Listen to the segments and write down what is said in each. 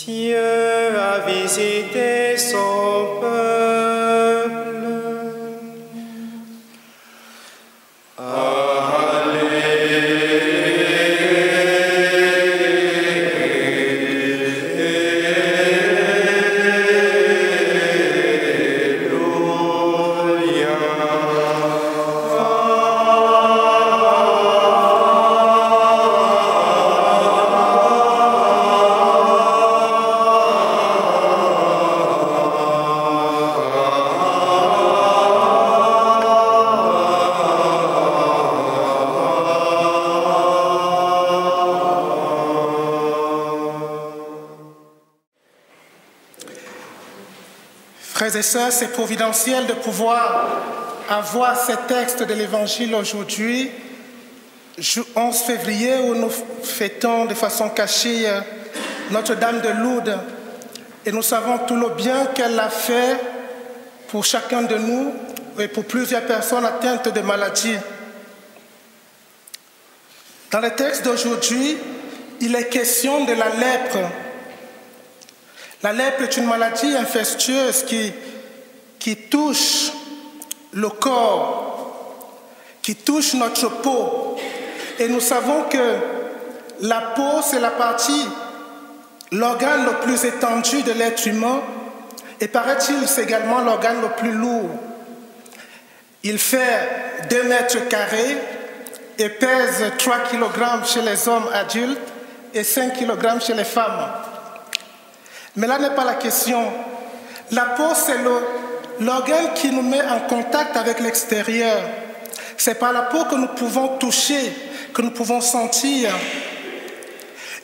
Dieu a visité son peuple. Frères et sœurs, c'est providentiel de pouvoir avoir ces textes de l'Évangile aujourd'hui, 11 février, où nous fêtons de façon cachée Notre-Dame de Lourdes. Et nous savons tout le bien qu'elle a fait pour chacun de nous et pour plusieurs personnes atteintes de maladies. Dans le texte d'aujourd'hui, il est question de la lèpre. La lèpre est une maladie infectieuse qui touche le corps, qui touche notre peau. Et nous savons que la peau, c'est la partie, l'organe le plus étendu de l'être humain. Et paraît-il, c'est également l'organe le plus lourd. Il fait 2 mètres carrés et pèse 3 kg chez les hommes adultes et 5 kg chez les femmes. Mais là n'est pas la question. La peau, c'est l'organe qui nous met en contact avec l'extérieur. C'est par la peau que nous pouvons toucher, que nous pouvons sentir.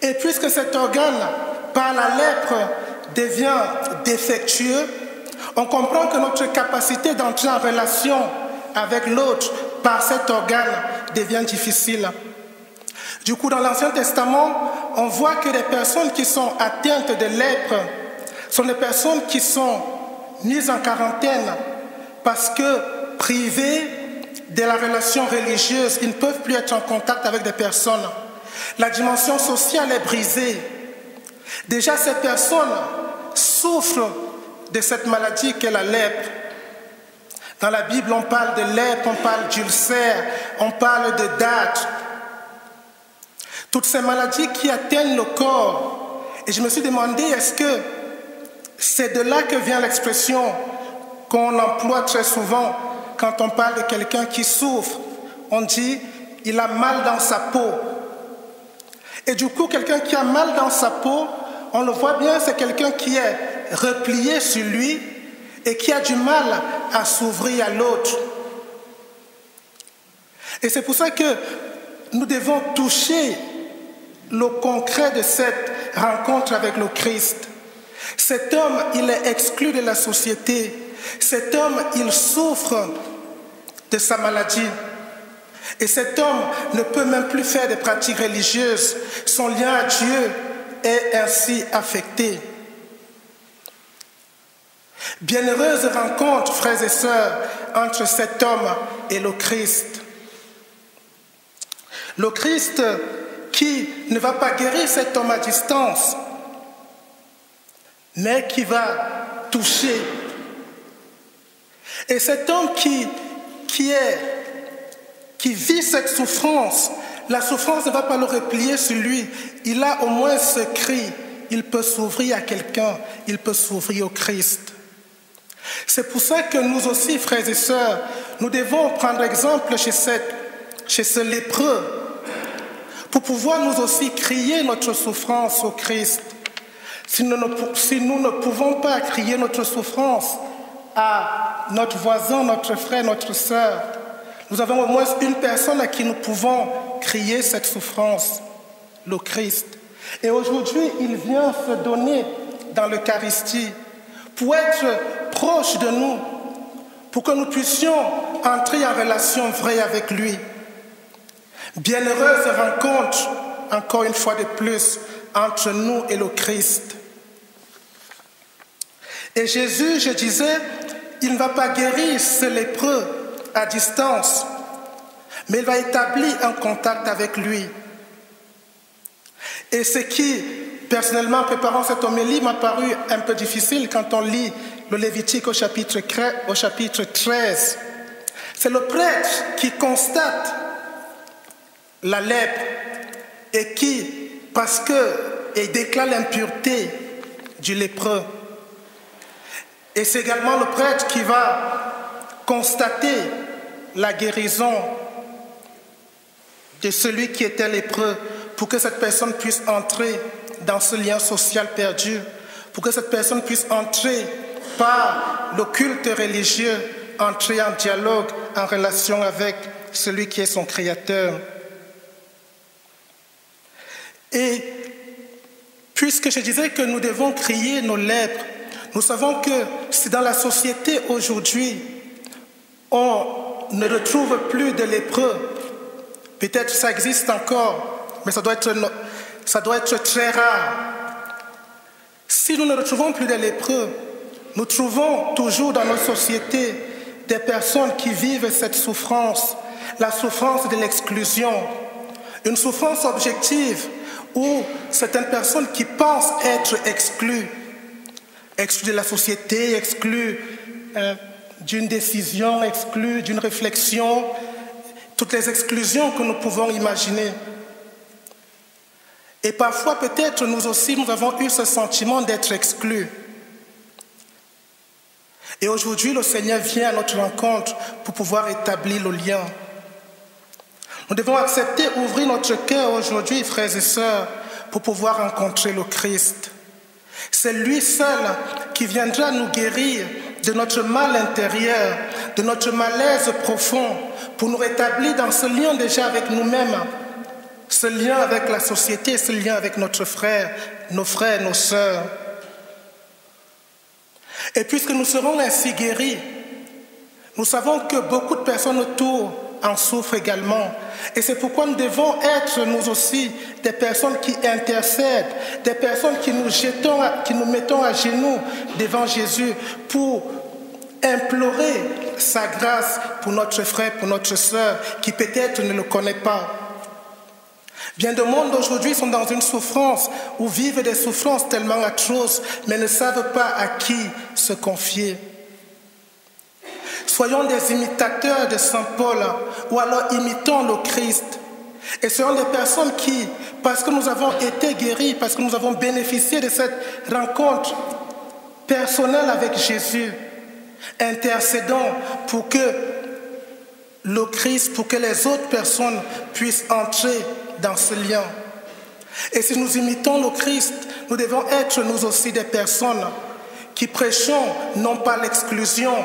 Et puisque cet organe, par la lèpre, devient défectueux, on comprend que notre capacité d'entrer en relation avec l'autre par cet organe devient difficile. Du coup, dans l'Ancien Testament, on voit que les personnes qui sont atteintes de lèpre sont des personnes qui sont mises en quarantaine parce que, privées de la relation religieuse, ils ne peuvent plus être en contact avec des personnes. La dimension sociale est brisée. Déjà, ces personnes souffrent de cette maladie qu'est la lèpre. Dans la Bible, on parle de lèpre, on parle d'ulcère, on parle de date. Toutes ces maladies qui atteignent le corps. Et je me suis demandé, est-ce que c'est de là que vient l'expression qu'on emploie très souvent quand on parle de quelqu'un qui souffre? On dit, il a mal dans sa peau. Et du coup, quelqu'un qui a mal dans sa peau, on le voit bien, c'est quelqu'un qui est replié sur lui et qui a du mal à s'ouvrir à l'autre. Et c'est pour ça que nous devons toucher le concret de cette rencontre avec le Christ. Cet homme, il est exclu de la société. Cet homme, il souffre de sa maladie. Et cet homme ne peut même plus faire des pratiques religieuses. Son lien à Dieu est ainsi affecté. Bienheureuse rencontre, frères et sœurs, entre cet homme et le Christ. Le Christ qui ne va pas guérir cet homme à distance, mais qui va toucher. Et cet homme qui vit cette souffrance, la souffrance ne va pas le replier sur lui. Il a au moins ce cri, il peut s'ouvrir à quelqu'un, il peut s'ouvrir au Christ. C'est pour ça que nous aussi, frères et sœurs, nous devons prendre exemple chez ce lépreux, pour pouvoir nous aussi crier notre souffrance au Christ. Si nous ne pouvons pas crier notre souffrance à notre voisin, notre frère, notre sœur, nous avons au moins une personne à qui nous pouvons crier cette souffrance, le Christ. Et aujourd'hui, il vient se donner dans l'Eucharistie pour être proche de nous, pour que nous puissions entrer en relation vraie avec lui. Bienheureuse rencontre, encore une fois de plus, entre nous et le Christ. Et Jésus, je disais, il ne va pas guérir ce lépreux à distance, mais il va établir un contact avec lui. Et ce qui personnellement, en préparant cette homélie, m'a paru un peu difficile quand on lit le Lévitique au chapitre 13. C'est le prêtre qui constate la lèpre et qui, parce qu'il déclare l'impureté du lépreux. Et c'est également le prêtre qui va constater la guérison de celui qui était lépreux pour que cette personne puisse entrer dans ce lien social perdu, pour que cette personne puisse entrer par le culte religieux, entrer en dialogue, en relation avec celui qui est son créateur. Et puisque je disais que nous devons crier nos lèpres, nous savons que si dans la société aujourd'hui, on ne retrouve plus de lépreux, peut-être ça existe encore, mais ça doit être très rare. Si nous ne retrouvons plus de lépreux, nous trouvons toujours dans nos sociétés des personnes qui vivent cette souffrance, la souffrance de l'exclusion, une souffrance objective où certaines personnes qui pensent être exclues de la société, exclues d'une décision, exclues d'une réflexion, toutes les exclusions que nous pouvons imaginer. Et parfois, peut-être, nous aussi, nous avons eu ce sentiment d'être exclus. Et aujourd'hui, le Seigneur vient à notre rencontre pour pouvoir établir le lien. Nous devons accepter, ouvrir notre cœur aujourd'hui, frères et sœurs, pour pouvoir rencontrer le Christ. C'est lui seul qui viendra nous guérir de notre mal intérieur, de notre malaise profond, pour nous rétablir dans ce lien déjà avec nous-mêmes, ce lien avec la société, ce lien avec notre frère, nos sœurs. Et puisque nous serons ainsi guéris, nous savons que beaucoup de personnes autour en souffrent également. Et c'est pourquoi nous devons être, nous aussi, des personnes qui intercèdent, des personnes qui nous mettons à genoux devant Jésus pour implorer sa grâce pour notre frère, pour notre sœur, qui peut-être ne le connaît pas. Bien de monde aujourd'hui sont dans une souffrance ou vivent des souffrances tellement atroces, mais ne savent pas à qui se confier. Soyons des imitateurs de Saint Paul, ou alors imitons le Christ. Et soyons des personnes qui, parce que nous avons été guéris, parce que nous avons bénéficié de cette rencontre personnelle avec Jésus, intercédons pour que le Christ, pour que les autres personnes puissent entrer dans ce lien. Et si nous imitons le Christ, nous devons être nous aussi des personnes qui prêchons non pas l'exclusion,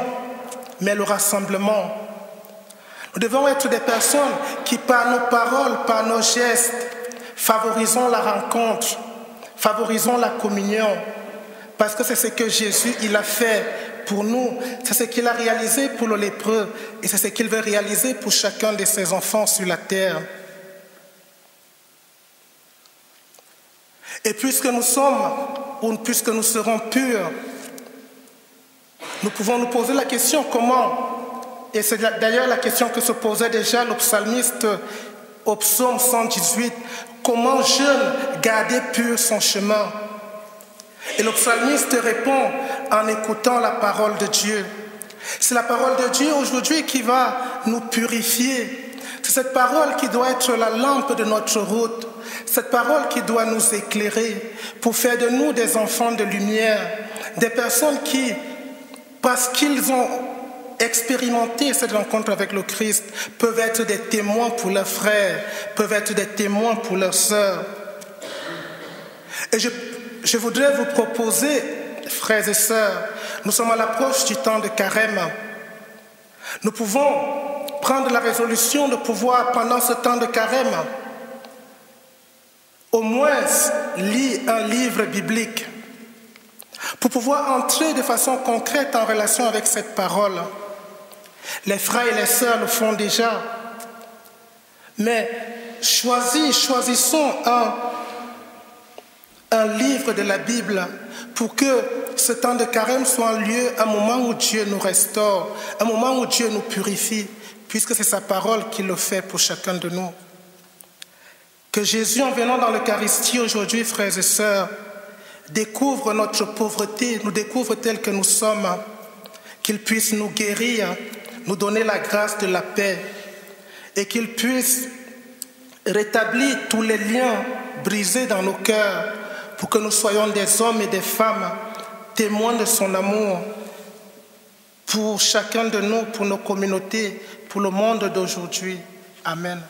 mais le rassemblement. Nous devons être des personnes qui, par nos paroles, par nos gestes, favorisons la rencontre, favorisons la communion, parce que c'est ce que Jésus il a fait pour nous, c'est ce qu'il a réalisé pour le lépreux, et c'est ce qu'il veut réaliser pour chacun de ses enfants sur la terre. Et puisque nous sommes, ou puisque nous serons purs, nous pouvons nous poser la question comment, et c'est d'ailleurs la question que se posait déjà le psalmiste au psaume 118, comment jeune garder pur son chemin. Et le psalmiste répond en écoutant la parole de Dieu. C'est la parole de Dieu aujourd'hui qui va nous purifier. C'est cette parole qui doit être la lampe de notre route. Cette parole qui doit nous éclairer pour faire de nous des enfants de lumière, des personnes qui, parce qu'ils ont expérimenté cette rencontre avec le Christ, peuvent être des témoins pour leurs frères, peuvent être des témoins pour leurs sœurs. Et je voudrais vous proposer, frères et sœurs, nous sommes à l'approche du temps de carême. Nous pouvons prendre la résolution de pouvoir, pendant ce temps de carême, au moins lire un livre biblique pour pouvoir entrer de façon concrète en relation avec cette parole. Les frères et les sœurs le font déjà. Mais choisissons un livre de la Bible pour que ce temps de carême soit un lieu, un moment où Dieu nous restaure, un moment où Dieu nous purifie, puisque c'est sa parole qui le fait pour chacun de nous. Que Jésus, en venant dans l'Eucharistie aujourd'hui, frères et sœurs, découvre notre pauvreté, nous découvre tels que nous sommes, qu'il puisse nous guérir, nous donner la grâce de la paix et qu'il puisse rétablir tous les liens brisés dans nos cœurs pour que nous soyons des hommes et des femmes témoins de son amour pour chacun de nous, pour nos communautés, pour le monde d'aujourd'hui. Amen.